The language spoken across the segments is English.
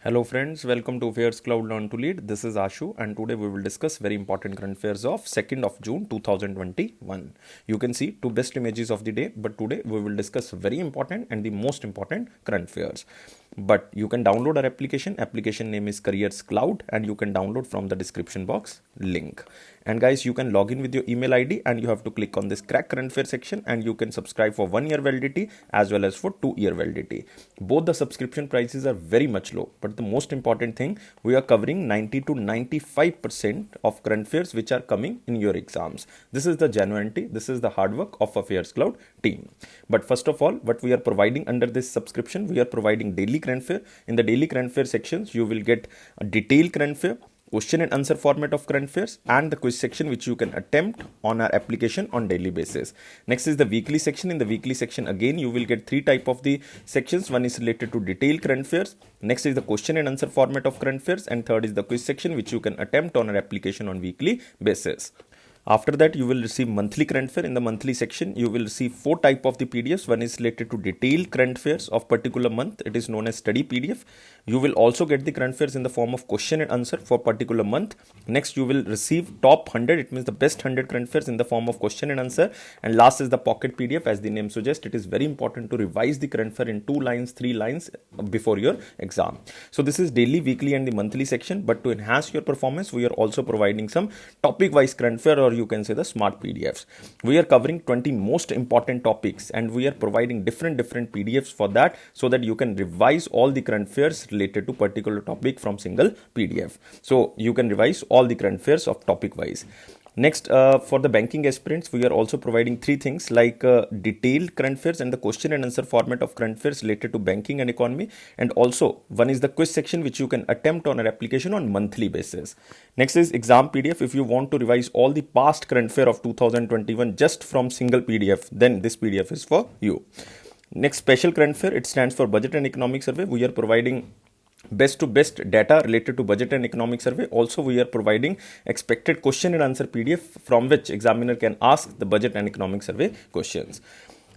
Hello friends, welcome to Affairs Cloud Learn to Lead. This is Ashu and today we will discuss very important current affairs of 2nd of June 2021. You can see two best images of the day, but today we will discuss very important and the most important current affairs. But you can download our application. Application name is Careers Cloud and you can download from the description box link. And guys, you can log in with your email ID and you have to click on this crack current affair section and you can subscribe for 1 year validity as well as for 2 year validity. Both the subscription prices are very much low, but the most important thing, we are covering 90 to 95% of current affairs which are coming in your exams. This is the genuinity, this is the hard work of Affairs Cloud team. But first of all, what we are providing under this subscription, we are providing daily current affair. In the daily current affair sections, you will get a detailed current affair, question and answer format of current affairs, and the quiz section which you can attempt on our application on daily basis. Next is the weekly section. In the weekly section, again you will get three type of the sections. One is related to detailed current affairs, next is the question and answer format of current affairs, and third is the quiz section which you can attempt on our application on weekly basis. After that, you will receive monthly current affair. In the monthly section, you will receive four type of the PDFs. One is related to detailed current affairs of particular month. It is known as study PDF. You will also get the current affairs in the form of question and answer for particular month. Next, you will receive top 100. It means the best 100 current affairs in the form of question and answer. And last is the pocket PDF. As the name suggests, it is very important to revise the current affair in 2 lines, 3 lines before your exam. So this is daily, weekly and the monthly section. But to enhance your performance, we are also providing some topic-wise current affair, or you can say the smart PDFs. We are covering 20 most important topics and we are providing different PDFs for that, so that you can revise all the current affairs related to particular topic from single PDF. So you can revise all the current affairs of topic wise. Next, for the banking aspirants, we are also providing three things like detailed current affairs and the question and answer format of current affairs related to banking and economy. And also one is the quiz section which you can attempt on our application on monthly basis. Next is exam PDF. If you want to revise all the past current affair of 2021 just from single PDF, then this PDF is for you. Next, special current affair, it stands for budget and economic survey. We are providing best to best data related to budget and economic survey. Also, we are providing expected question and answer PDF from which examiner can ask the budget and economic survey questions.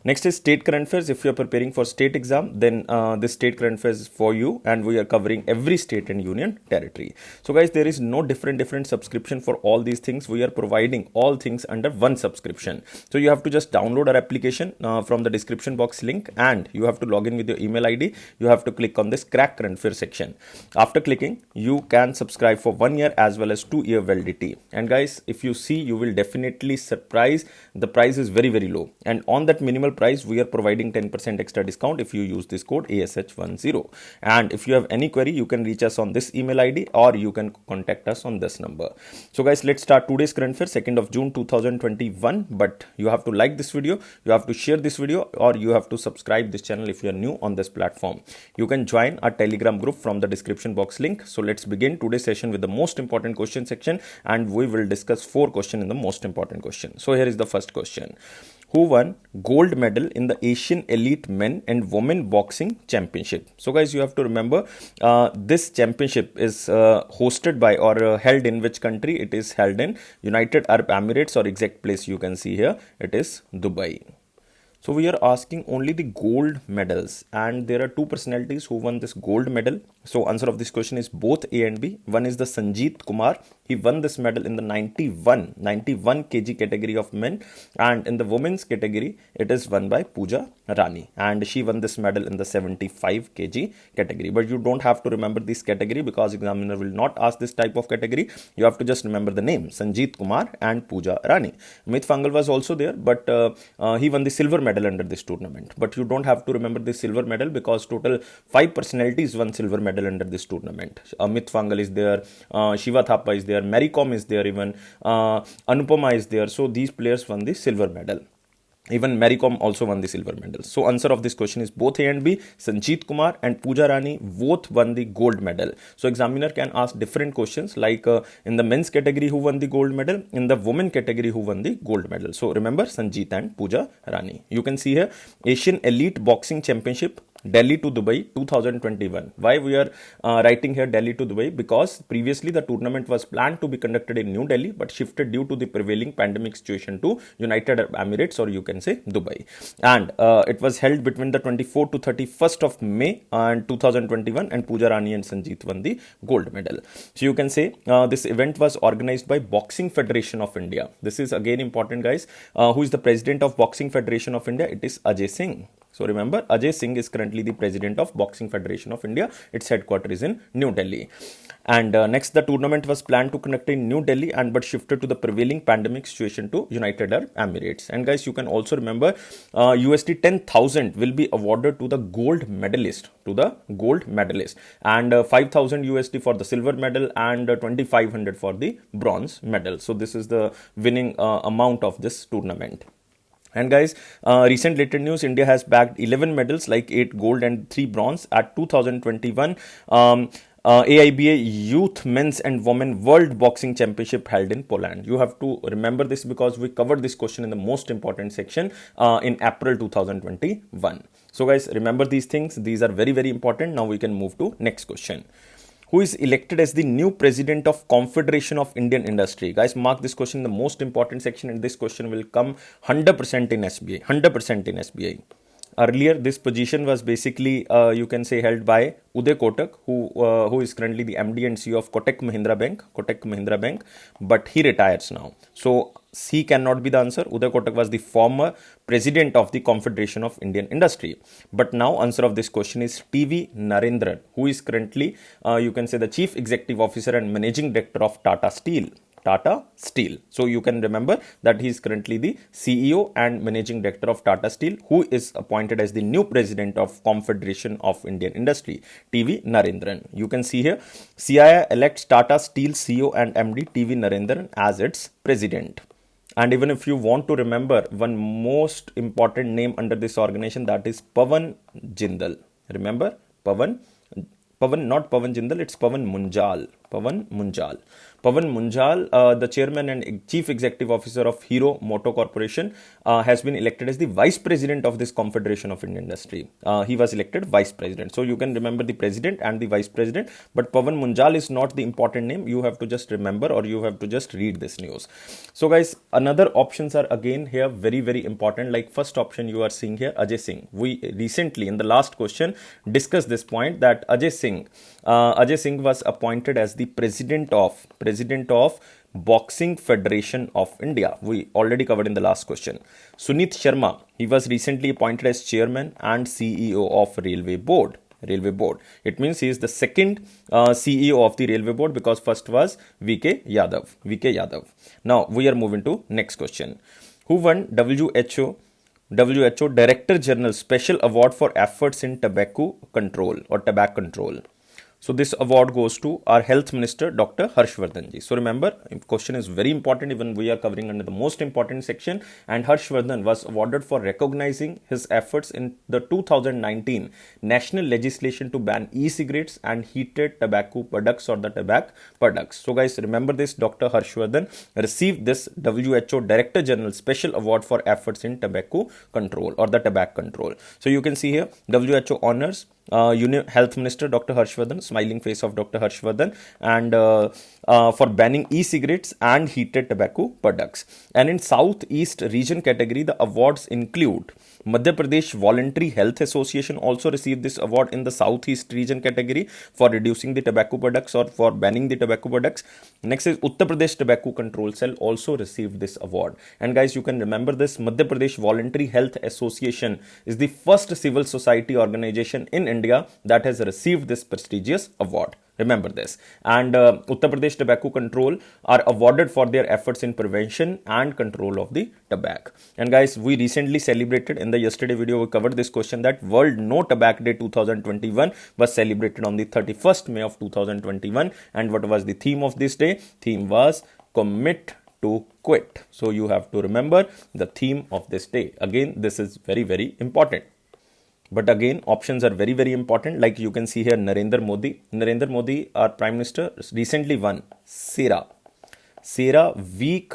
Next is state current affairs. If you are preparing for state exam, then this state current affairs is for you, and we are covering every state and union territory. So guys, there is no different subscription for all these things. We are providing all things under one subscription. So you have to just download our application from the description box link, and you have to log in with your email ID. You have to click on this crack current affairs section. After clicking, you can subscribe for 1 year as well as 2 year validity. And guys, if you see, you will definitely surprise. The price is very low, and on that minimal price, we are providing 10% extra discount if you use this code ASH10. And if you have any query, you can reach us on this email ID or you can contact us on this number. So guys, let's start today's current affair, 2nd of June 2021. But you have to like this video, you have to share this video, or you have to subscribe this channel if you are new on this platform. You can join our Telegram group from the description box link. So let's begin today's session with the most important question section, and we will discuss 4 questions in the most important question. So here is the first question. Who won gold medal in the Asian Elite Men and Women Boxing Championship? So guys, you have to remember this championship is hosted by or held in which country? It is held in United Arab Emirates, or exact place you can see here, it is Dubai. So we are asking only the gold medals, and there are 2 personalities who won this gold medal. So answer of this question is both A and B. One is the Sanjeet Kumar. He won this medal in the 91 kg category of men, and in the women's category it is won by Pooja Rani, and she won this medal in the 75 kg category. But you don't have to remember this category because examiner will not ask this type of category. You have to just remember the name Sanjeet Kumar and Pooja Rani. Amit Fangal was also there, but he won the silver medal under this tournament. But you don't have to remember the silver medal because total 5 personalities won silver medal under this tournament. Amit Fangal is there, Shiva Thapa is there, Mary Kom is there, even Anupama is there. So these players won the silver medal. Even Mary Kom also won the silver medal. So answer of this question is both A and B. Sanjeet Kumar and Pooja Rani both won the gold medal. So examiner can ask different questions like in the men's category who won the gold medal, in the women category who won the gold medal. So remember Sanjeet and Pooja Rani. You can see here Asian Elite Boxing Championship Delhi to Dubai 2021. Why we are writing here Delhi to Dubai? Because previously the tournament was planned to be conducted in New Delhi but shifted due to the prevailing pandemic situation to United Arab Emirates, or you can say Dubai. And it was held between the 24th to 31st of May and 2021, and Pooja Rani and Sanjeet won the gold medal. So you can say this event was organized by Boxing Federation of India. This is again important, guys. Who is the president of Boxing Federation of India? It is Ajay Singh. So remember, Ajay Singh is currently the president of Boxing Federation of India. Its headquarters is in New Delhi. And next, the tournament was planned to conduct in New Delhi and but shifted to the prevailing pandemic situation to United Arab Emirates. And guys, you can also remember USD 10,000 will be awarded to the gold medalist, and 5,000 USD for the silver medal and 2,500 for the bronze medal. So this is the winning amount of this tournament. And guys, recent related news, India has bagged 11 medals, like 8 gold and 3 bronze at 2021 AIBA Youth Men's and Women World Boxing Championship held in Poland. You have to remember this because we covered this question in the most important section in April 2021. So guys, remember these things. These are very, very important. Now we can move to next question. Who is elected as the new president of Confederation of Indian Industry? Guys, mark this question, the most important section, and this question will come 100% in SBI. 100% in SBI. Earlier, this position was basically, you can say, held by Uday Kotak, who is currently the MD and CEO of Kotak Mahindra Bank, but he retires now. So he cannot be the answer. Uday Kotak was the former president of the Confederation of Indian Industry. But now answer of this question is TV Narendran, who is currently, you can say, the chief executive officer and managing director of Tata Steel. So you can remember that he is currently the CEO and managing director of Tata Steel, who is appointed as the new president of Confederation of Indian Industry, TV Narendran. You can see here, CII elects Tata Steel CEO and MD TV Narendran as its president. And even if you want to remember one most important name under this organization, that is Pawan Jindal. Remember, Pawan, not Pawan Jindal, it's Pawan Munjal. Pawan Munjal, the chairman and chief executive officer of Hero Moto Corporation, has been elected as the vice president of this Confederation of Indian Industry. He was elected vice president. So you can remember the president and the vice president, but Pawan Munjal is not the important name. You have to just remember, or you have to just read this news. So guys, another options are again here very, very important. Like first option you are seeing here, Ajay Singh. We recently in the last question discussed this point that Ajay Singh was appointed as the president of Boxing Federation of India. We already covered in the last question. Sunit Sharma, he was recently appointed as chairman and CEO of Railway Board. It means he is the second CEO of the Railway Board, because first was VK Yadav. Now we are moving to next question. Who won WHO Director General Special Award for efforts in tobacco control? So this award goes to our Health Minister, Dr. Harshvardhan ji. So remember, question is very important, even we are covering under the most important section, and Harshvardhan was awarded for recognizing his efforts in the 2019 national legislation to ban e-cigarettes and heated tobacco products, or the tobacco products. So guys, remember this, Dr. Harshvardhan received this WHO Director General Special Award for efforts in tobacco control, or the tobacco control. So you can see here, WHO honors Health Minister Dr. Harshvardhan, smiling face of Dr. Harshvardhan, and for banning e-cigarettes and heated tobacco products. And in Southeast region category, the awards include Madhya Pradesh Voluntary Health Association also received this award in the Southeast region category for reducing the tobacco products or for banning the tobacco products. Next is Uttar Pradesh Tobacco Control Cell also received this award. And guys, you can remember this, Madhya Pradesh Voluntary Health Association is the first civil society organization in India that has received this prestigious award. Remember this. And Uttar Pradesh Tobacco Control are awarded for their efforts in prevention and control of the tobacco. And guys, we recently celebrated, in the yesterday video we covered this question, that World No Tobacco Day 2021 was celebrated on the 31st May of 2021. And what was the theme of this day? Theme was Commit to Quit. So you have to remember the theme of this day. Again, this is very, very important. But again, options are very, very important. Like you can see here, Narendra Modi, our Prime Minister, recently won SERA Week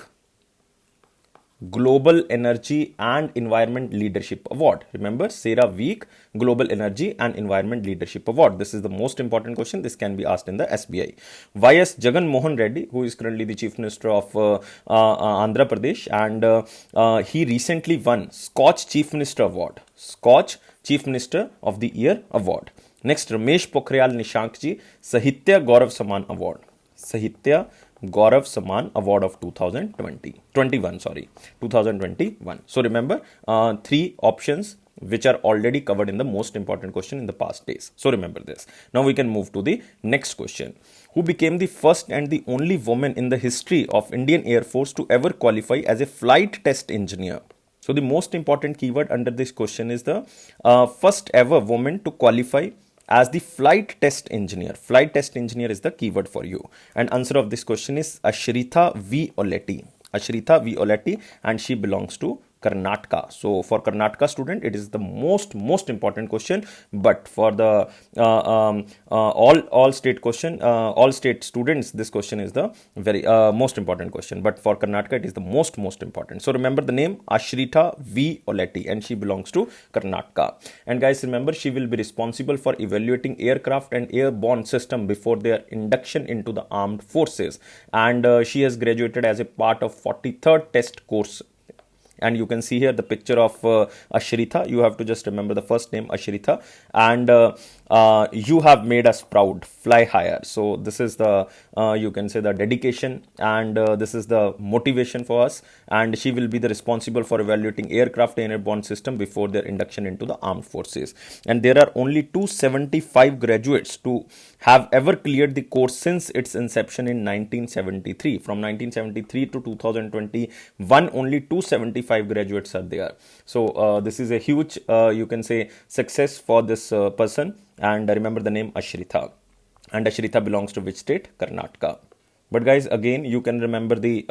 Global Energy and Environment Leadership Award. Remember, CERAWeek Global Energy and Environment Leadership Award. This is the most important question. This can be asked in the SBI. Y.S. Jagan Mohan Reddy, who is currently the Chief Minister of Andhra Pradesh, and he recently won Scotch Chief Minister Award. Scotch Chief Minister of the Year Award. Next, Ramesh Pokhriyal Nishank ji, Sahitya Gaurav Samman Award. Sahitya Gaurav Samman Award of 2021. So remember, three options which are already covered in the most important question in the past days. So remember this. Now we can move to the next question. Who became the first and the only woman in the history of Indian Air Force to ever qualify as a flight test engineer? So the most important keyword under this question is the first ever woman to qualify as the flight test engineer. Flight test engineer is the keyword for you. And answer of this question is Ashritha V. Oletti. Ashritha V. Oletti, and she belongs to Karnataka. So for Karnataka student, it is the most important question. But for the all state question, all state students, this question is the very most important question. But for Karnataka, it is the most important. So remember the name Ashritha V. Oletti, and she belongs to Karnataka. And guys, remember, she will be responsible for evaluating aircraft and airborne system before their induction into the armed forces. And she has graduated as a part of 43rd test course. And you can see here the picture of Ashritha. You have to just remember the first name, Ashritha. And you have made us proud. Fly higher. So this is the, you can say, the dedication, and this is the motivation for us. And she will be the responsible for evaluating aircraft and airborne system before their induction into the armed forces. And there are only 275 graduates to have ever cleared the course since its inception in 1973. From 1973 to 2021, only 275 graduates are there. So this is a huge, you can say, success for this person. And remember the name Ashritha. And Ashritha belongs to which state? Karnataka. But guys, again, you can remember the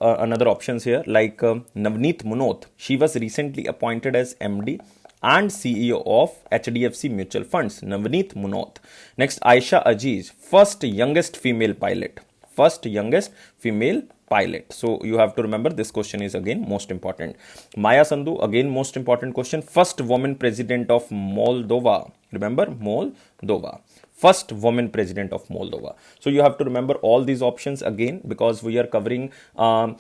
another options here, like Navneet Munot. She was recently appointed as MD and CEO of HDFC Mutual Funds. Navneet Munot. Next, Aisha Aziz, first youngest female pilot. First youngest female pilot. So you have to remember, this question is again most important. Maya Sandhu, again most important question. First woman president of Moldova. Remember, Moldova. First woman president of Moldova. So you have to remember all these options again, because we are covering 4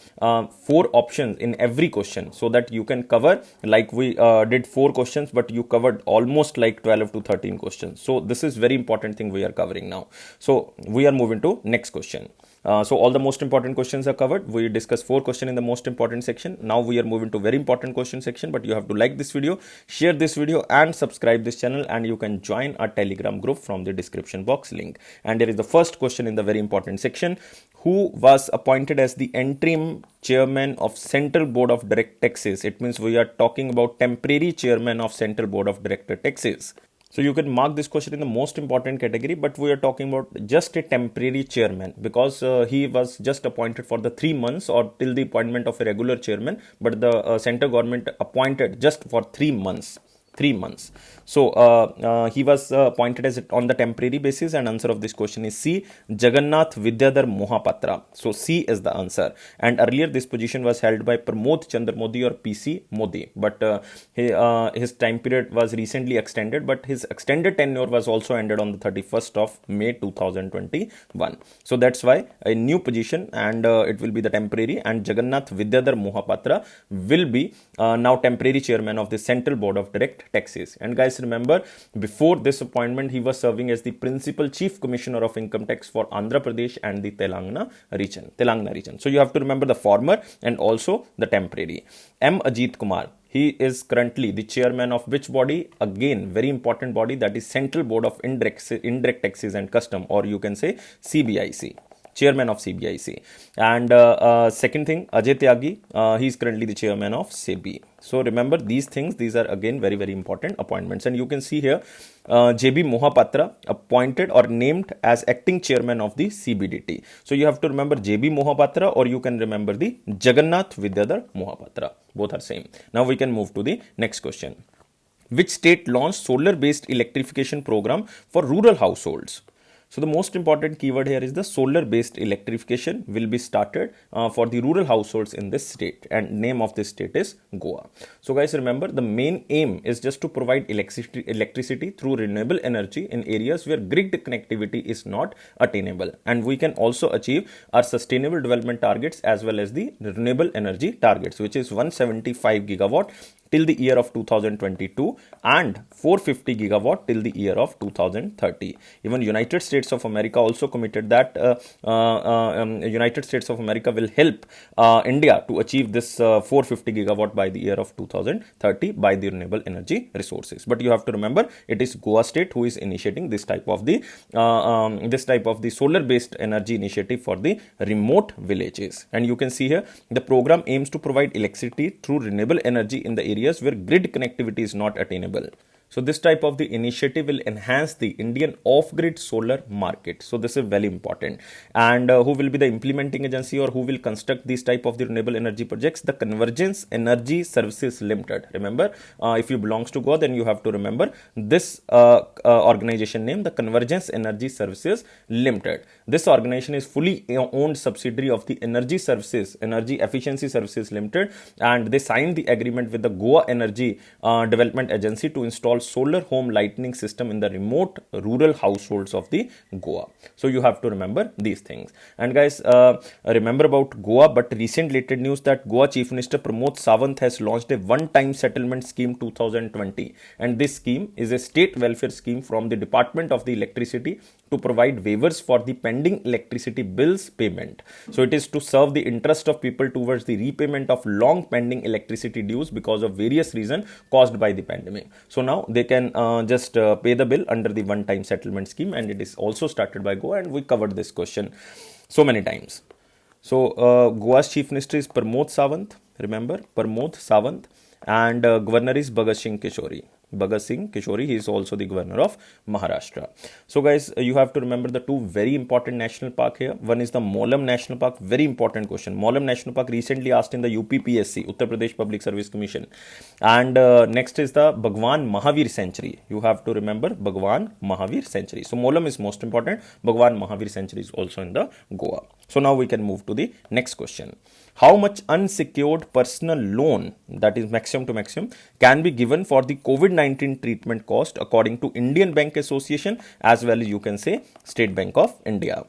options in every question, so that you can cover, like we did 4 questions, but you covered almost like 12 to 13 questions. So this is very important thing we are covering now. So we are moving to next question. So all the most important questions are covered. We discussed 4 questions in the most important section. Now we are moving to very important question section, but you have to like this video, share this video, and subscribe this channel, and you can join our Telegram group from the description box link. And there is the first question in the very important section. Who was appointed as the interim chairman of Central Board of Direct Taxes? It means we are talking about temporary chairman of Central Board of Direct Taxes. So you can mark this question in the most important category, but we are talking about just a temporary chairman, because he was just appointed for the 3 months or till the appointment of a regular chairman, but the central government appointed just for 3 months. 3 months. So he was appointed as on the temporary basis, and answer of this question is C. Jagannath Vidyadhar Mohapatra. So C is the answer. And earlier this position was held by Pramod Chandra Modi or PC Modi, but his time period was recently extended, but his extended tenure was also ended on the 31st of May 2021. So that's why a new position, and it will be the temporary, and Jagannath Vidyadhar Mohapatra will be now temporary chairman of the Central Board of Direct Taxes. And guys, remember, before this appointment, he was serving as the principal chief commissioner of income tax for Andhra Pradesh and the Telangana region. So you have to remember the former and also the temporary. M. Ajit Kumar. He is currently the chairman of which body? Again, very important body, that is Central Board of Indirect Taxes and Custom, or you can say CBIC. Chairman of CBIC. And second thing, Ajay Tyagi, he is currently the chairman of SEBI. So remember these things, these are again very important appointments. And you can see here, JB Mohapatra appointed or named as acting chairman of the CBDT. So you have to remember JB Mohapatra, or you can remember the Jagannath Vidyadhar Mohapatra. Both are same. Now we can move to the next question. Which state launched solar-based electrification program for rural households? So the most important keyword here is the solar based electrification will be started for the rural households in this state, and name of this state is Goa. So guys, remember the main aim is just to provide electricity through renewable energy in areas where grid connectivity is not attainable, and we can also achieve our sustainable development targets as well as the renewable energy targets, which is 175 gigawatt till the year of 2022 and 450 gigawatt till the year of 2030. Even United States of America also committed that United States of America will help India to achieve this 450 gigawatt by the year of 2030 by the renewable energy resources. But you have to remember, it is Goa state who is initiating this type of the solar based energy initiative for the remote villages. And you can see here the program aims to provide electricity through renewable energy in the areas where grid connectivity is not attainable. So this type of the initiative will enhance the Indian off-grid solar market. So this is very important. And who will be the implementing agency or who will construct these type of the renewable energy projects? The Convergence Energy Services Limited. Remember, if you belongs to Goa, then you have to remember this organization name, the Convergence Energy Services Limited. This organization is fully owned subsidiary of the Energy Efficiency Services Limited, and they signed the agreement with the Goa Energy Development Agency to install solar home lighting system in the remote rural households of the Goa. So you have to remember these things. And guys, remember about Goa, but recent related news that Goa Chief Minister Pramod Sawant has launched a one-time settlement scheme 2020, and this scheme is a state welfare scheme from the Department of the Electricity to provide waivers for the pending electricity bills payment. So it is to serve the interest of people towards the repayment of long pending electricity dues because of various reasons caused by the pandemic. So now they can just pay the bill under the one-time settlement scheme, and it is also started by Goa, and we covered this question so many times. So Goa's Chief Minister is Pramod Sawant, remember, Pramod Sawant, and Governor is Bhagat Singh Kishori, he is also the governor of Maharashtra. So guys, you have to remember the two very important national park here. One is the Molam National Park, very important question. Molam National Park recently asked in the UPPSC, Uttar Pradesh Public Service Commission. And next is the Bhagwan Mahavir Sanctuary. You have to remember Bhagwan Mahavir Sanctuary. So Molam is most important. Bhagwan Mahavir Sanctuary is also in the Goa. So now we can move to the next question. How much unsecured personal loan, that is maximum to maximum, can be given for the COVID-19 treatment cost according to Indian Bank Association as well as you can say State Bank of India?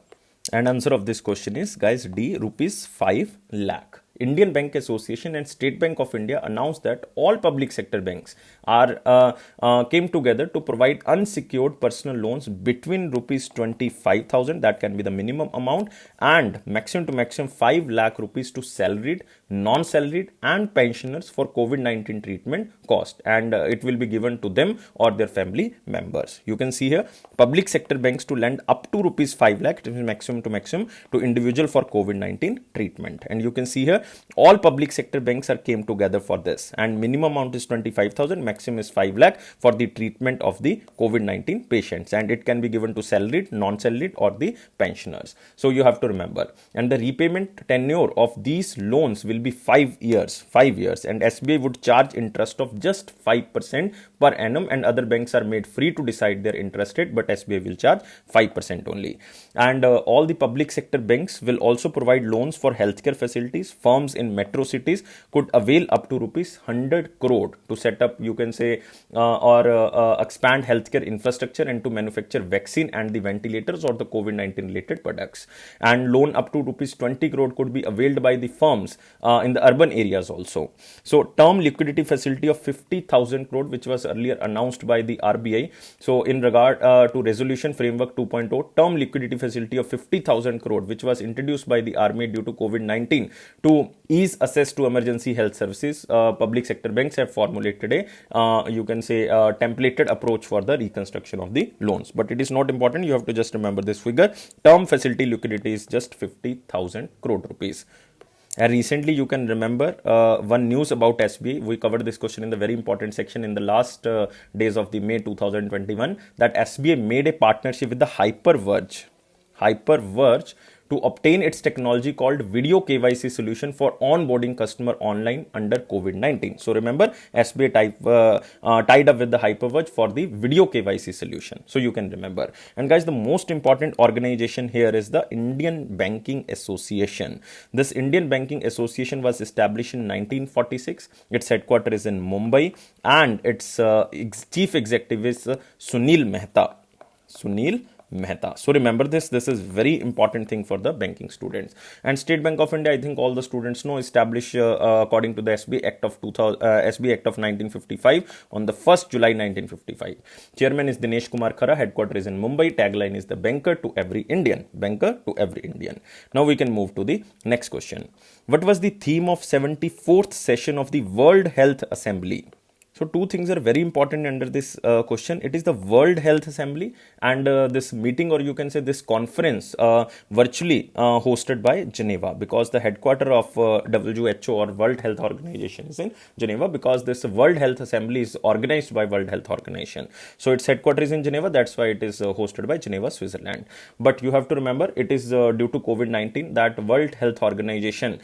And answer of this question is, guys, D, rupees 5 lakh. Indian Bank Association and State Bank of India announced that all public sector banks came together to provide unsecured personal loans between rupees 25,000, that can be the minimum amount, and maximum to maximum 5 lakh rupees to salaried, non-salaried and pensioners for COVID-19 treatment cost, and it will be given to them or their family members. You can see here public sector banks to lend up to rupees 5 lakh, maximum to maximum, to individual for COVID-19 treatment. And you can see here all public sector banks came together for this, and minimum amount is 25,000, maximum is 5 lakh for the treatment of the COVID-19 patients, and it can be given to salaried, non-salaried or the pensioners. So you have to remember, and the repayment tenure of these loans will be 5 years, and SBI would charge interest of just 5% per annum, and other banks are made free to decide their interest rate, but SBI will charge 5% only. And all the public sector banks will also provide loans for healthcare facilities. Firms in metro cities could avail up to rupees 100 crore to set up, you can say, or expand healthcare infrastructure and to manufacture vaccine and the ventilators or the COVID-19 related products. And loan up to rupees 20 crore could be availed by the firms in the urban areas also. So term liquidity facility of 50,000 crore, which was earlier announced by the RBI. So in regard to resolution framework 2.0, term liquidity facility of 50,000 crore, which was introduced by the RBI due to COVID-19 to ease access to emergency health services, public sector banks have formulated a you can say templated approach for the reconstruction of the loans. But it is not important, you have to just remember this figure. Term facility liquidity is just 50,000 crore rupees. And recently you can remember one news about SBI. We covered this question in the very important section in the last days of the May 2021, that SBI made a partnership with the Hyperverge to obtain its technology called Video KYC solution for onboarding customer online under COVID-19. So remember, SBI tied up with the Hyperverge for the Video KYC solution. So you can remember. And guys, the most important organization here is the Indian Banking Association. This Indian Banking Association was established in 1946. Its headquarters is in Mumbai, and its chief executive is Sunil Mehta. Sunil Mehta. So remember this. This is very important thing for the banking students. And State Bank of India, I think all the students know, established according to the SB Act of 1955 on the 1st July 1955. Chairman is Dinesh Kumar Khara. Headquarters is in Mumbai. Tagline is the banker to every Indian. Banker to every Indian. Now we can move to the next question. What was the theme of 74th session of the World Health Assembly? So two things are very important under this question. It is the World Health Assembly and this meeting, or you can say this conference, virtually hosted by Geneva, because the headquarter of WHO or World Health Organization is in Geneva, because this World Health Assembly is organized by World Health Organization. So its headquarters is in Geneva. That's why it is hosted by Geneva, Switzerland. But you have to remember, it is due to COVID-19 that World Health Organization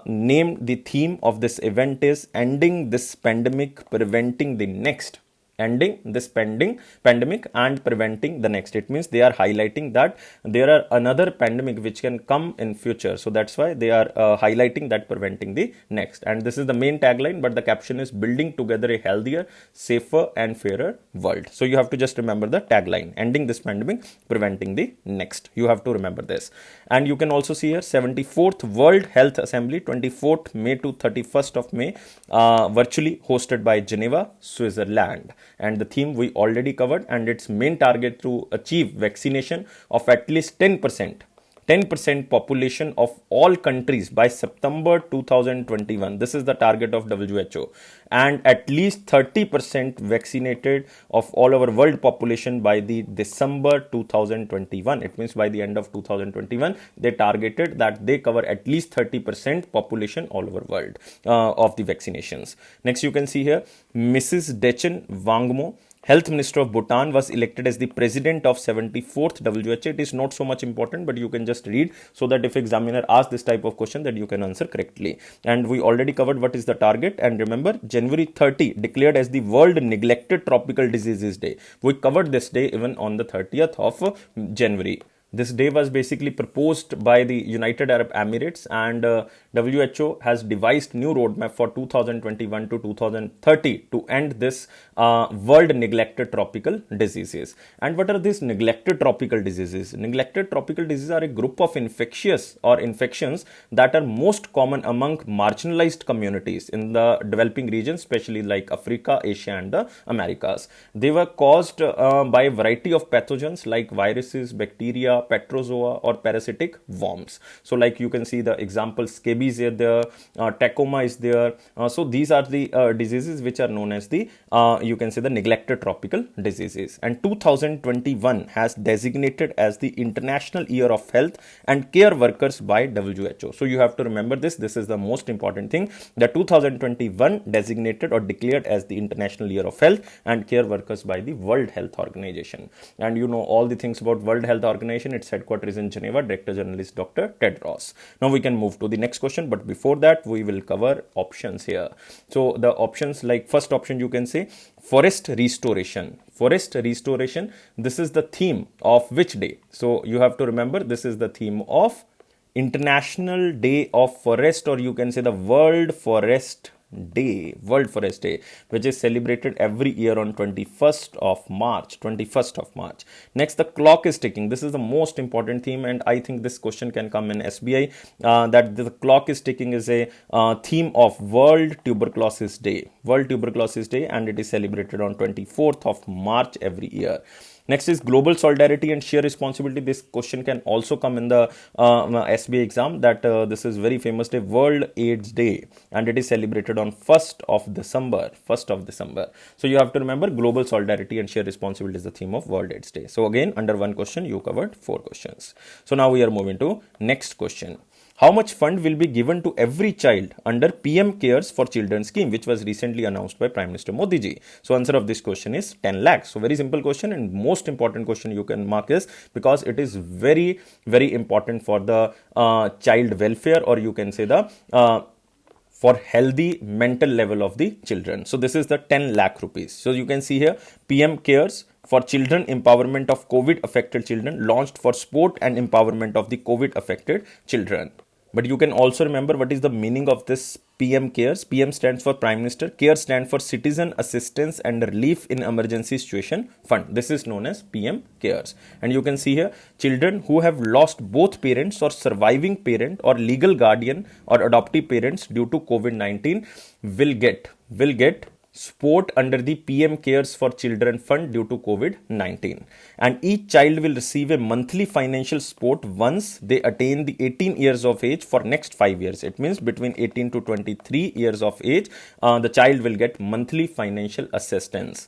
named the theme of this event is ending this pandemic, preventing the next. Ending this pandemic and preventing the next. It means they are highlighting that there are another pandemic which can come in future. So that's why they are highlighting that preventing the next. And this is the main tagline, but the caption is building together a healthier, safer and fairer world. So you have to just remember the tagline, ending this pandemic, preventing the next. You have to remember this. And you can also see here 74th World Health Assembly, 24th May to 31st of May, virtually hosted by Geneva, Switzerland. And the theme we already covered, and its main target to achieve vaccination of at least 10% population of all countries by September 2021. This is the target of WHO. And at least 30% vaccinated of all our world population by the December 2021. It means by the end of 2021, they targeted that they cover at least 30% population all over world of the vaccinations. Next, you can see here, Mrs. Dechen Wangmo, Health Minister of Bhutan, was elected as the president of 74th WHO. It is not so much important, but you can just read so that if examiner asks this type of question, that you can answer correctly. And we already covered what is the target. And remember, January 30 declared as the World Neglected Tropical Diseases Day. We covered this day even on the 30th of January. This day was basically proposed by the United Arab Emirates, and WHO has devised new roadmap for 2021 to 2030 to end this world neglected tropical diseases. And what are these neglected tropical diseases? Neglected tropical diseases are a group of infections that are most common among marginalized communities in the developing regions, especially like Africa, Asia and the Americas. They were caused by a variety of pathogens like viruses, bacteria, petrozoa or parasitic worms. So like you can see the examples, scabies are there, trachoma is there. So these are the diseases which are known as the you can say the neglected tropical diseases. And 2021 has designated as the International Year of Health and Care Workers by WHO. So you have to remember this. This is the most important thing. The 2021 designated or declared as the International Year of Health and Care Workers by the World Health Organization. And you know all the things about World Health Organization. Its headquarters is in Geneva. Director General is Dr. Tedros. Now we can move to the next question, but before that we will cover options here. So the options, like first option you can say forest restoration. Forest restoration. This is the theme of which day? So you have to remember this is the theme of International Day of Forest, or you can say the World Forest Day, which is celebrated every year on 21st of March. Next, the clock is ticking. This is the most important theme, and I think this question can come in SBI, that the clock is ticking is a theme of World Tuberculosis Day, and it is celebrated on 24th of March every year. Next is global solidarity and shared responsibility. This question can also come in the SBI exam, that this is very famous day, World AIDS Day, and it is celebrated on 1st of December. So you have to remember global solidarity and shared responsibility is the theme of World AIDS Day. So again, under one question, you covered 4 questions. So now we are moving to next question. How much fund will be given to every child under PM Cares for Children scheme, which was recently announced by Prime Minister Modi ji? So answer of this question is 10 lakhs. So very simple question, and most important question you can mark is because it is very, very important for the child welfare, or you can say the for healthy mental level of the children. So this is the 10 lakh rupees. So you can see here PM Cares for Children Empowerment of COVID affected children, launched for sport and empowerment of the COVID affected children. But you can also remember what is the meaning of this PM Cares. PM stands for Prime Minister. CARE stands for Citizen Assistance and Relief in Emergency Situation Fund. This is known as PM Cares. And you can see here, children who have lost both parents or surviving parent or legal guardian or adoptive parents due to COVID-19 will get support under the PM Cares for Children Fund due to COVID-19. And each child will receive a monthly financial support once they attain the 18 years of age for next 5 years. It means between 18 to 23 years of age, the child will get monthly financial assistance.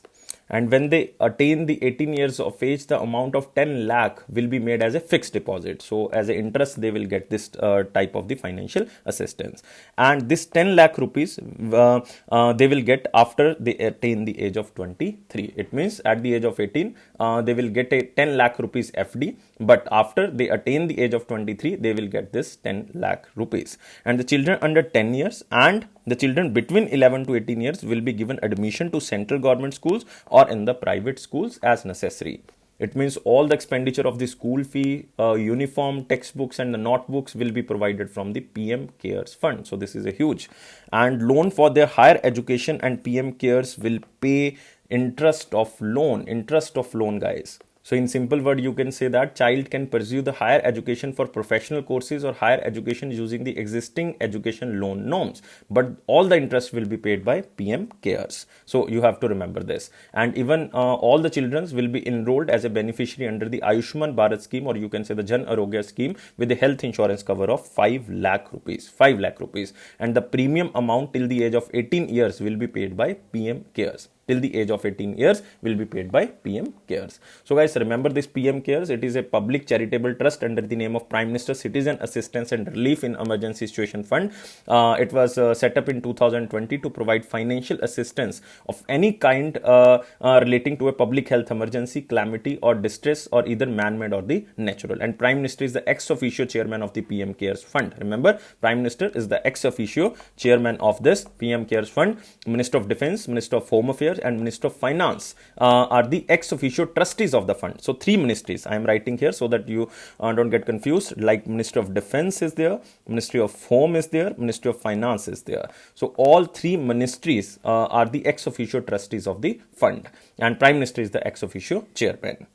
And when they attain the 18 years of age, the amount of 10 lakh will be made as a fixed deposit. So as an interest, they will get this type of the financial assistance. And this 10 lakh rupees, they will get after they attain the age of 23. It means at the age of 18, they will get a 10 lakh rupees FD. But after they attain the age of 23, they will get this 10 lakh rupees. And the children under 10 years and the children between 11 to 18 years will be given admission to central government schools or in the private schools as necessary. It means all the expenditure of the school fee, uniform, textbooks and the notebooks will be provided from the PM Cares Fund. So this is a huge. And loan for their higher education, and PM Cares will pay interest of loan guys. So in simple word, you can say that child can pursue the higher education for professional courses or higher education using the existing education loan norms. But all the interest will be paid by PM Cares. So you have to remember this. And even all the children will be enrolled as a beneficiary under the Ayushman Bharat scheme, or you can say the Jan Arogya scheme, with a health insurance cover of 5 lakh rupees. 5 lakh rupees. And the premium amount till the age of 18 years will be paid by PM Cares. Till the age of 18 years will be paid by PM Cares. So guys, remember this PM Cares. It is a public charitable trust under the name of Prime Minister Citizen Assistance and Relief in Emergency Situation Fund. It was set up in 2020 to provide financial assistance of any kind relating to a public health emergency, calamity or distress, or either man-made or the natural. And Prime Minister is the ex officio chairman of the PM Cares Fund. Remember, Prime Minister is the ex officio chairman of this PM Cares Fund. Minister of Defense, Minister of Home Affairs and Minister of Finance are the ex officio trustees of the fund. So 3 ministries I am writing here so that you don't get confused. Like Minister of Defense is there, Ministry of Home is there, Ministry of Finance is there. So all 3 ministries are the ex officio trustees of the fund, and Prime Minister is the ex officio chairman.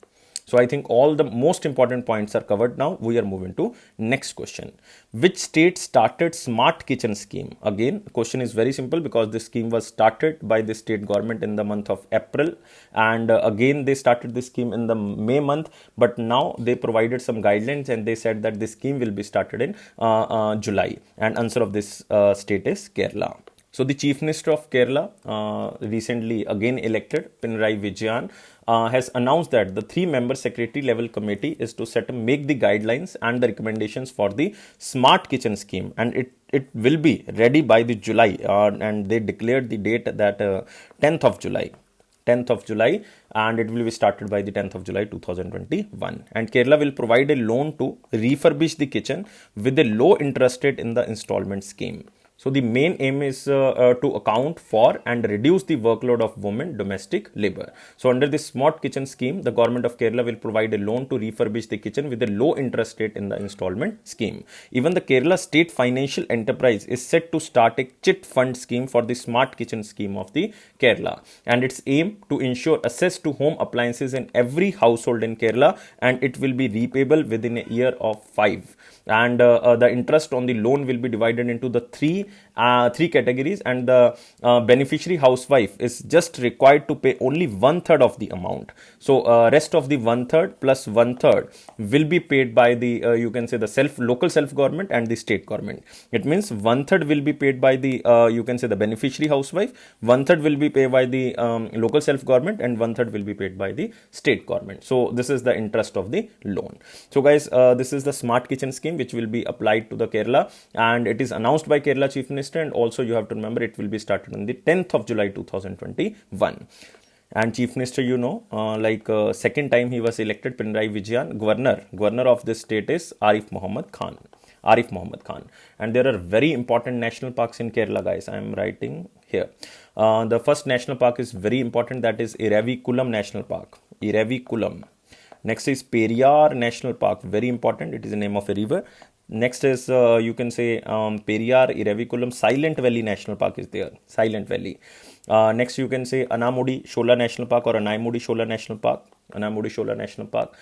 So I think all the most important points are covered now. We are moving to next question. Which state started Smart Kitchen scheme? Again, the question is very simple because this scheme was started by the state government in the month of April. And again, they started this scheme in the May month. But now they provided some guidelines and they said that this scheme will be started in July. And answer of this state is Kerala. So the Chief Minister of Kerala, recently again elected, Pinarayi Vijayan, has announced that the 3-member secretary level committee is to make the guidelines and the recommendations for the Smart Kitchen scheme, and it will be ready by the July, and they declared the date that 10th of July, and it will be started by the 10th of July 2021. And Kerala will provide a loan to refurbish the kitchen with a low interest rate in the installment scheme. So the main aim is to account for and reduce the workload of women domestic labor. So under this Smart Kitchen scheme, the government of Kerala will provide a loan to refurbish the kitchen with a low interest rate in the installment scheme. Even the Kerala State Financial Enterprise is set to start a chit fund scheme for the Smart Kitchen scheme of the Kerala, and its aim to ensure access to home appliances in every household in Kerala, and it will be repayable within a year of 5. And the interest on the loan will be divided into the 3 three categories, and the beneficiary housewife is just required to pay only one third of the amount. So rest of the one third plus one third will be paid by the you can say the local self government and the state government. It means one third will be paid by the you can say the beneficiary housewife, one third will be paid by the local self government, and one third will be paid by the state government. So this is the interest of the loan. So guys, this is the smart kitchen scheme which will be applied to the Kerala, and it is announced by Kerala Chief Minister, and also you have to remember it will be started on the 10th of July 2021. And Chief Minister, second time he was elected, Pinarayi Vijayan. Governor of this state is Arif Muhammad Khan. And there are very important national parks in Kerala, guys. I am writing here. The first national park is very important, that is Iravikulam National Park. Iravikulam. Next is Periyar National Park, very important. It is the name of a river. Next is you can say Periyar, Iravikulam, Silent Valley National Park is there. Silent Valley. Next you can say Anamudi Shola National Park or Anaimudi Shola National Park. Anamudi Shola National Park.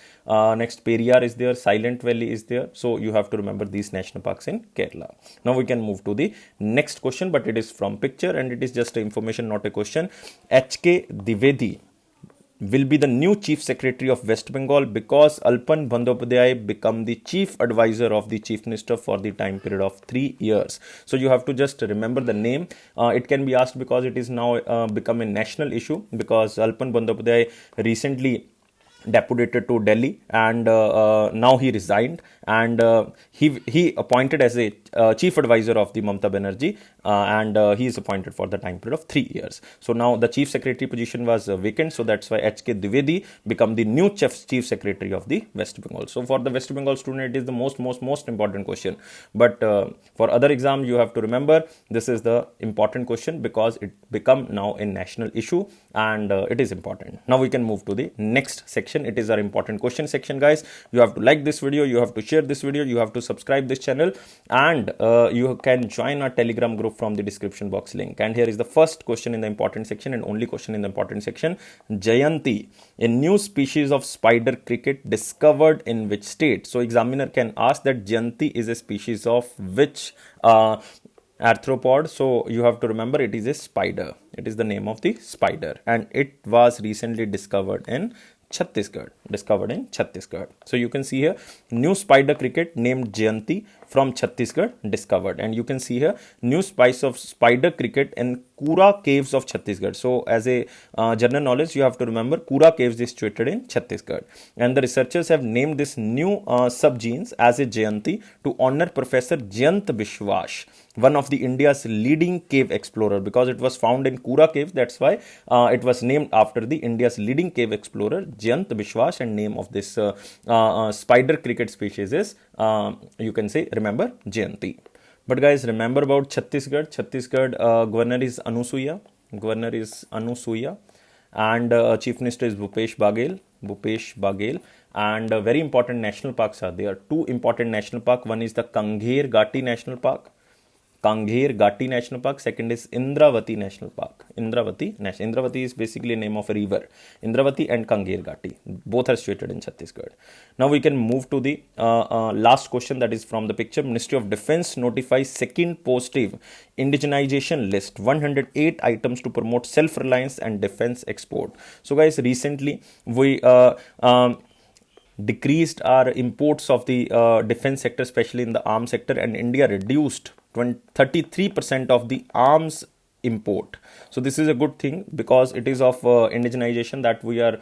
Next Periyar is there, Silent Valley is there. So you have to remember these national parks in Kerala. Now we can move to the next question, but it is from picture and it is just information, not a question. H.K. Dwivedi will be the new Chief Secretary of West Bengal because Alpan Bandyopadhyay become the Chief Advisor of the Chief Minister for the time period of 3 years. So you have to just remember the name. It can be asked because it is now become a national issue, because Alpan Bandyopadhyay recently deputed to Delhi, and now he resigned, and he appointed as a chief advisor of the Mamata Banerjee, and he is appointed for the time period of 3 years. So now the chief secretary position was vacant, so that's why H.K. Dwivedi become the new chief secretary of the West Bengal. So for the West Bengal student, it is the most important question. But for other exams, you have to remember this is the important question because it become now a national issue, and it is important. Now we can move to the next section. It is our important question section, guys. You have to like this video, you have to share this video, you have to subscribe this channel, and you can join our Telegram group from the description box link. And here is the first question in the important section, and only question in the important section. Jayanti, a new species of spider cricket discovered in which state? So examiner can ask that Jayanti is a species of which arthropod. So you have to remember it is a spider. It is the name of the spider, and it was recently discovered in Chhattisgarh. So you can see here new spider cricket named Jayanti from Chhattisgarh discovered, and you can see here new spice of spider cricket in Kura caves of Chhattisgarh. So as a general knowledge, you have to remember Kura caves is situated in Chhattisgarh, and the researchers have named this new subgenes as a Jayanti to honor Professor Jayant Biswas, one of the India's leading cave explorer, because it was found in Kura cave. That's why it was named after the India's leading cave explorer Jayant Biswas, and name of this spider cricket species is you can say remember Jayanti. But guys, remember about Chhattisgarh. Governor is Anusuya. And Chief Minister is Bhupesh Baghel. And very important national parks are there. Two important national parks. One is the Kangher Ghati National Park. Second is Indravati National Park. Indravati is basically a name of a river. Indravati and Kangher Ghati, both are situated in Chhattisgarh. Now we can move to the last question, that is from the picture. Ministry of Defence notifies second positive indigenization list, 108 items to promote self-reliance and defence export. So guys, recently we decreased our imports of the defense sector, especially in the arms sector, and India reduced 33% of the arms import. So this is a good thing because it is of indigenization that we are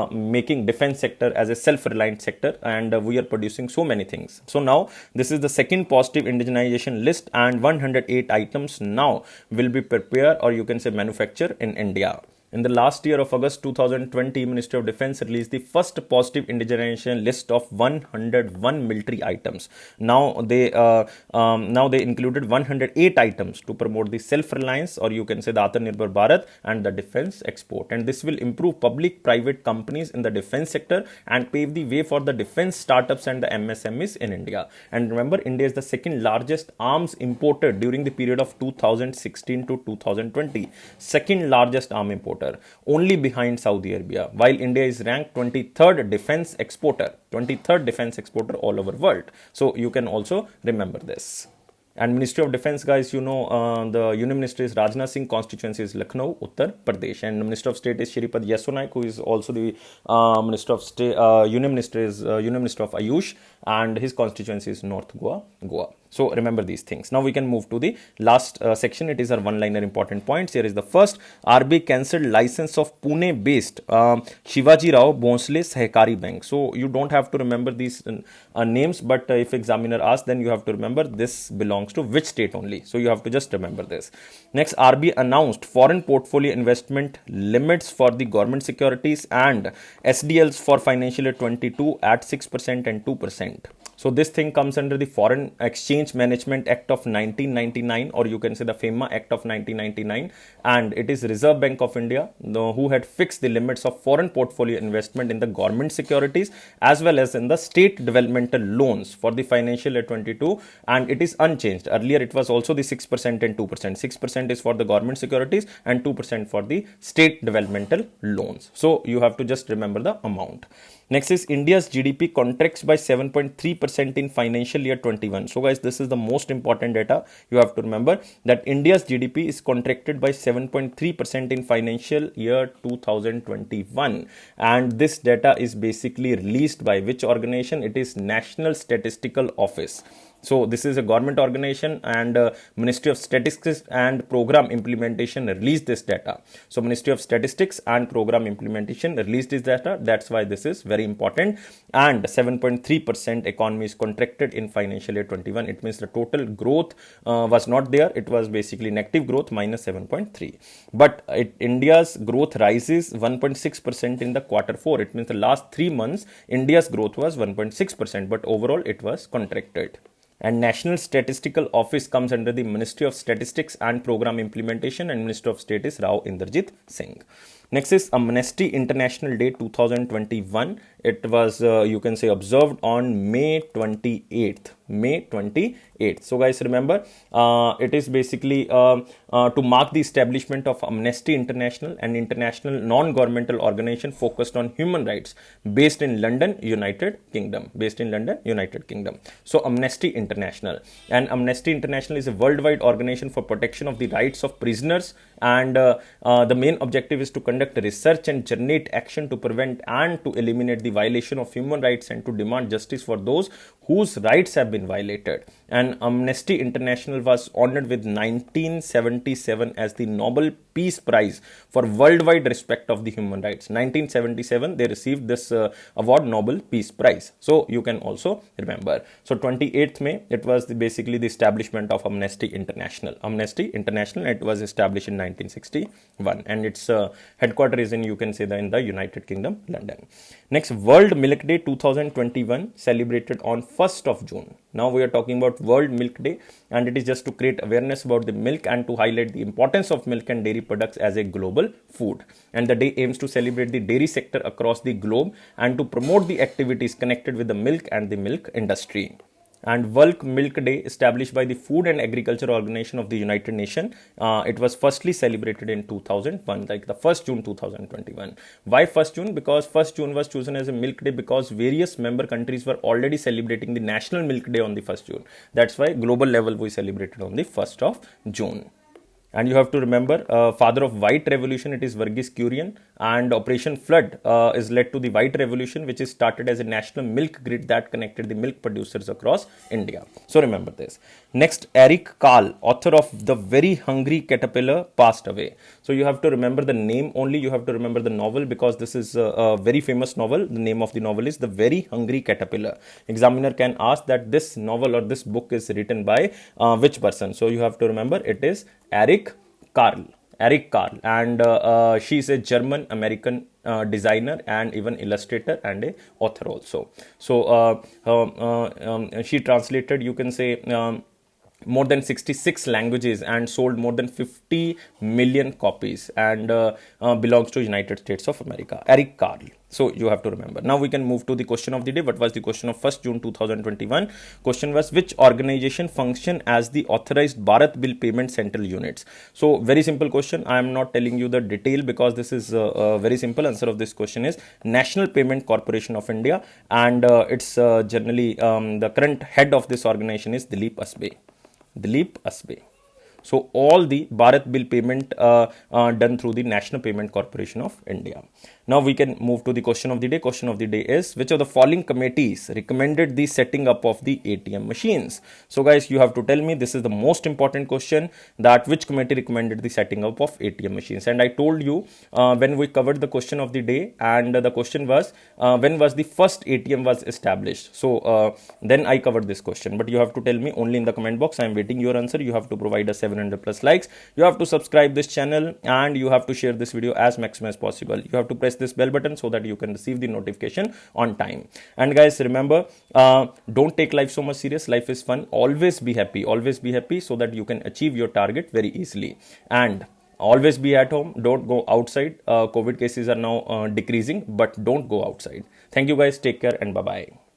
making defense sector as a self-reliant sector, and we are producing so many things. So now this is the second positive indigenization list, and 108 items now will be prepared, or you can say manufactured in India. In the last year of August 2020, Ministry of Defence released the first positive indigenization list of 101 military items. Now they included 108 items to promote the self-reliance, or you can say the Atmanirbhar Bharat, and the defence export. And this will improve public-private companies in the defence sector and pave the way for the defence startups and the MSMEs in India. And remember, India is the second largest arms importer during the period of 2016 to 2020. Second largest arm importer, only behind Saudi Arabia, while India is ranked 23rd defense exporter all over world. So you can also remember this. And Ministry of Defense, guys, you know, the Union Minister is Rajnath Singh, constituency is Lucknow, Uttar Pradesh. And the Minister of State is Shripad Yesso Naik, who is also the Minister of State, Union Minister is Union Minister of Ayush, and his constituency is North Goa, Goa. So remember these things. Now we can move to the last section. It is our one-liner important points. Here is the first. RBI cancelled license of Pune-based Shivaji Rao Bhonsle Sahakari Bank. So you don't have to remember these names, but if examiner asks, then you have to remember this belongs to which state only. So you have to just remember this. Next, RBI announced foreign portfolio investment limits for the government securities and SDLs for financial year 22 at 6% and 2%. So this thing comes under the Foreign Exchange Management Act of 1999, or you can say the FEMA Act of 1999, and it is Reserve Bank of India who had fixed the limits of foreign portfolio investment in the government securities as well as in the state developmental loans for the financial year 22, and it is unchanged. Earlier it was also the 6% and 2%. 6% is for the government securities and 2% for the state developmental loans. So you have to just remember the amount. Next is India's GDP contracts by 7.3% in financial year 21. So guys, this is the most important data. You have to remember that India's GDP is contracted by 7.3% in financial year 2021. And this data is basically released by which organization? It is National Statistical Office. So this is a government organization, and Ministry of Statistics and Program Implementation released this data. So Ministry of Statistics and Program Implementation released this data. That's why this is very important. And 7.3% economy is contracted in financial year 21. It means the total growth was not there. It was basically negative growth, minus 7.3. But India's growth rises 1.6% in the quarter 4. It means the last 3 months India's growth was 1.6%, but overall it was contracted. And National Statistical Office comes under the Ministry of Statistics and Program Implementation, and Minister of State is Rao Inderjit Singh. Next is Amnesty International Day 2021. It was, you can say, observed on May 28th. May 28th. So guys, remember, it is basically to mark the establishment of Amnesty International, an international non-governmental organization focused on human rights, based in London, United Kingdom. Based in London, United Kingdom. So Amnesty International. And Amnesty International is a worldwide organization for protection of the rights of prisoners, and the main objective is to conduct research and generate action to prevent and to eliminate the violation of human rights and to demand justice for those whose rights have been violated. And Amnesty International was honored with 1977 as the Nobel Peace Prize for worldwide respect of the human rights. 1977 they received this award, Nobel Peace Prize. So you can also remember. So 28th May, it was basically the establishment of Amnesty International. Amnesty International, it was established in 1961, and its headquarters is in, you can say, in the United Kingdom, London. Next, World Milk Day 2021 celebrated on 1st of June. Now we are talking about World Milk Day, and it is just to create awareness about the milk and to highlight the importance of milk and dairy products as a global food. And the day aims to celebrate the dairy sector across the globe and to promote the activities connected with the milk and the milk industry. And World Milk Day, established by the Food and Agriculture Organization of the United Nations, it was firstly celebrated in 2001, like the 1st June 2021. Why 1st June? Because 1st June was chosen as a milk day because various member countries were already celebrating the National Milk Day on the 1st June. That's why global level we celebrated on the 1st of June. And you have to remember, father of White Revolution, it is Verghese Kurian, and Operation Flood is led to the White Revolution, which is started as a national milk grid that connected the milk producers across India. So remember this. Next, Eric Carle, author of The Very Hungry Caterpillar, passed away. So you have to remember the name only. You have to remember the novel because this is a very famous novel. The name of the novel is The Very Hungry Caterpillar. Examiner can ask that this novel or this book is written by which person. So you have to remember it is Eric Carle. Eric Carle, and she is a German American designer and even illustrator and a author also. So she translated, you can say, more than 66 languages and sold more than 50 million copies, and belongs to United States of America. Eric Carle. So you have to remember. Now we can move to the question of the day. What was the question of 1st June 2021? Question was, which organization function as the authorized Bharat Bill Payment Central Units? So very simple question. I am not telling you the detail because this is a very simple answer of this question is National Payment Corporation of India, and it's generally the current head of this organization is Dilip Asbe. Dilip Asbe. So all the Bharat bill payment done through the National Payment Corporation of India. Now we can move to the question of the day. Question of the day is, which of the following committees recommended the setting up of the ATM machines? So guys, you have to tell me, this is the most important question, that which committee recommended the setting up of ATM machines. And I told you when we covered the question of the day, and the question was when was the first ATM was established. So then I covered this question, but you have to tell me only in the comment box. I am waiting your answer. You have to provide us 700 plus likes. You have to subscribe this channel, and you have to share this video as maximum as possible. You have to press this bell button so that you can receive the notification on time. And guys, remember, don't take life so much serious. Life is fun. Always be happy so that you can achieve your target very easily. And always be at home. Don't go outside. COVID cases are now decreasing, but don't go outside. Thank you guys. Take care and bye bye.